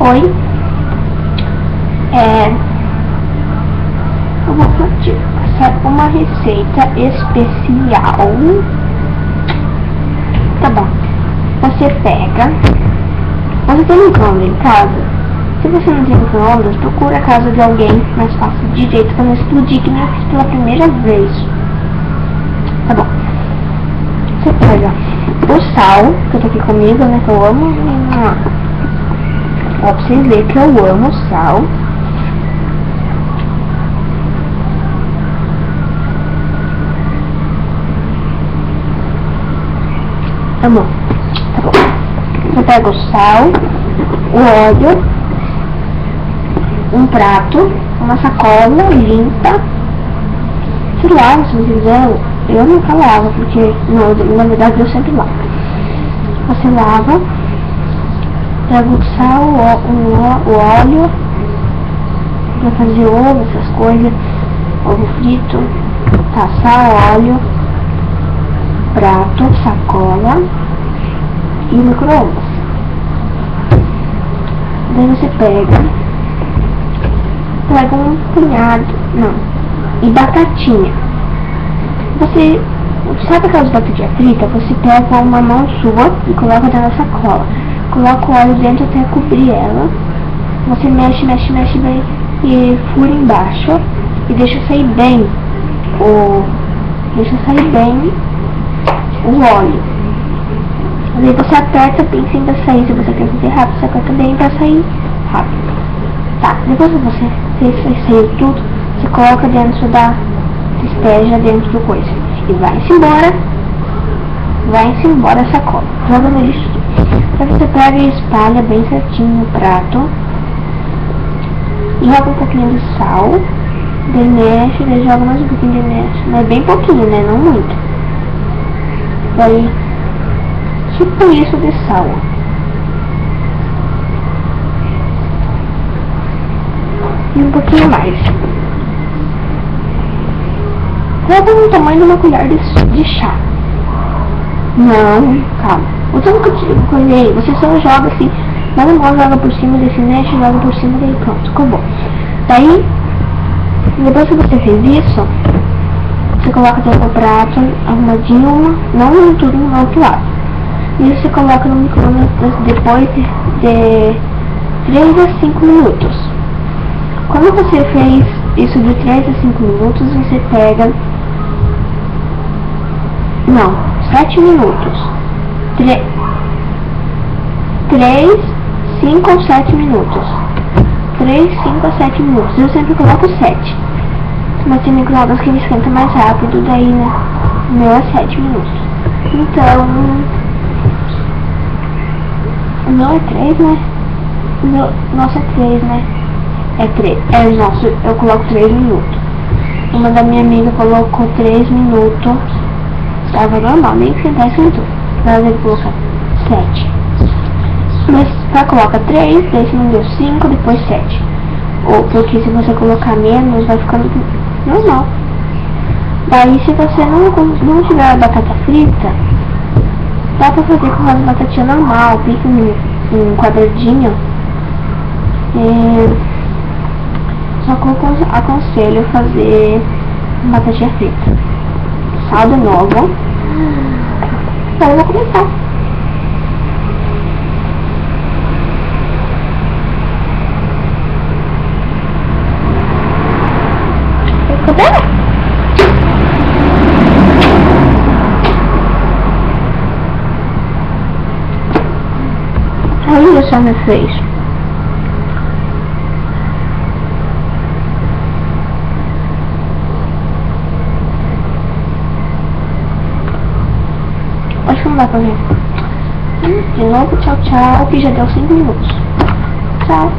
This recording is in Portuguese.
Oi, eu vou te passar uma receita especial. Tá bom. Você pega. Você tem micro-ondas em casa? Se você não tem micro-ondas, procura a casa de alguém, mas faça direito pra não explodir, que nem eu fiz pela primeira vez. Tá bom. Você pega o sal, que eu tô aqui comigo, né, que eu amo. Ó, pra vocês verem que eu amo sal. Tá bom. Você pega o sal, o óleo, um prato, uma sacola limpa. Se lava, se não quiser. Eu nunca lavo, porque na verdade eu sempre lavo. Você lava, pega o sal, o óleo, pra fazer ovo, essas coisas, ovo frito, tá, sal, óleo, prato, sacola e micro-ondas. Daí você pega um punhado, e batatinha. Você sabe aquelas batatinhas fritas? Você pega uma mão sua e coloca dentro da sacola. Coloca o óleo dentro até cobrir ela. Você mexe bem e fura embaixo e deixa sair bem o óleo. Aí você aperta bem sem pra sair. Se você quer fazer rápido, você aperta bem pra sair rápido. Tá, depois que você saiu tudo, você coloca dentro despeja dentro do coisa. E vai-se embora a sacola. Joga no lixo. Aí você pega e espalha bem certinho no prato. Joga um pouquinho de sal. Daí mexe, daí joga mais um pouquinho de mexe. Mas bem pouquinho, né? Não muito. Daí, tipo isso de sal. E um pouquinho mais. Joga no tamanho de uma colher de chá. Não, calma. O tanto que eu colhei, você só joga assim, nada mal, joga por cima desse mexe, joga por cima, daí pronto, acabou. Daí, depois que você fez isso, você coloca dentro do prato, arrumadinho, não tudo no outro lado. E você coloca no micro-ondas depois de 3 a 5 minutos. Quando você fez isso de 3 a 5 minutos, você pega... 7 minutos. 3, 5 ou 7 minutos. 3, 5 a 7 minutos. Eu sempre coloco 7. Mas tem micro-ondas que ele esquenta mais rápido, daí, né? O meu é 7 minutos. Então... o meu é 3, né? O meu... nossa, é 3, né? É 3. Nossa, eu coloco 3 minutos. Uma da minha amiga colocou 3 minutos. Tava normal, nem que 10 minutos. Ela deve colocar 7. Mas ela coloca 3, daí se não deu 5, depois 7. Ou porque se você colocar menos, vai ficando normal. Daí se você não tiver a batata frita, dá pra fazer com uma batatinha normal, pica um quadradinho. Só que eu aconselho fazer batatinha frita. Sal de novo. Então eu vou começar. Olha só, me fez. Acho que não dá pra ver. De novo, tchau, tchau, que já deu 5 minutos. Tchau.